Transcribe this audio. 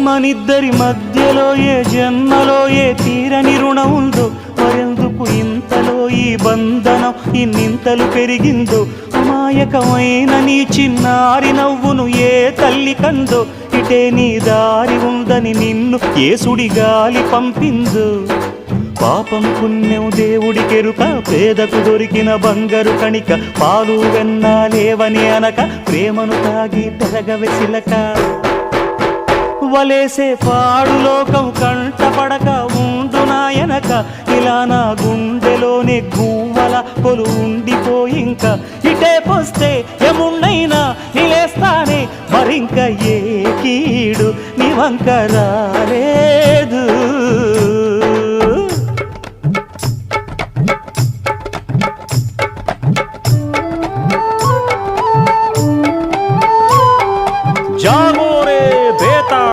మనిద్దరి మధ్యలో ఏ జన్మలో ఏ తీరని రుణం ఉందో, మరెందుకు ఇంతలో ఈ బంధనం ఇన్నింతలు పెరిగిందో. అమాయకమైన నీ చిన్నారి నవ్వును ఏ తల్లి కందో, ఇటే నీ దారి ఉందని నిన్ను ఏ సుడిగాలి పంపిందో. పాపం పుణ్యం దేవుడికెరుక, పేదకు దొరికిన బంగారు కణిక, పాలు వెన్నా లేవని అనక ప్రేమను తాగి తెరగవె చిలక. వలేసే పాడు లోకం కంటపడక ఉండు నాయనక, ఇలా నా గుండెలోనే గువ్వల కొలు ఉండిపోయింక. ఇటే పోస్తే ఎమున్నైనా నిలేస్తానే, మరింక ఏ కీడు నీ వంక రాలే.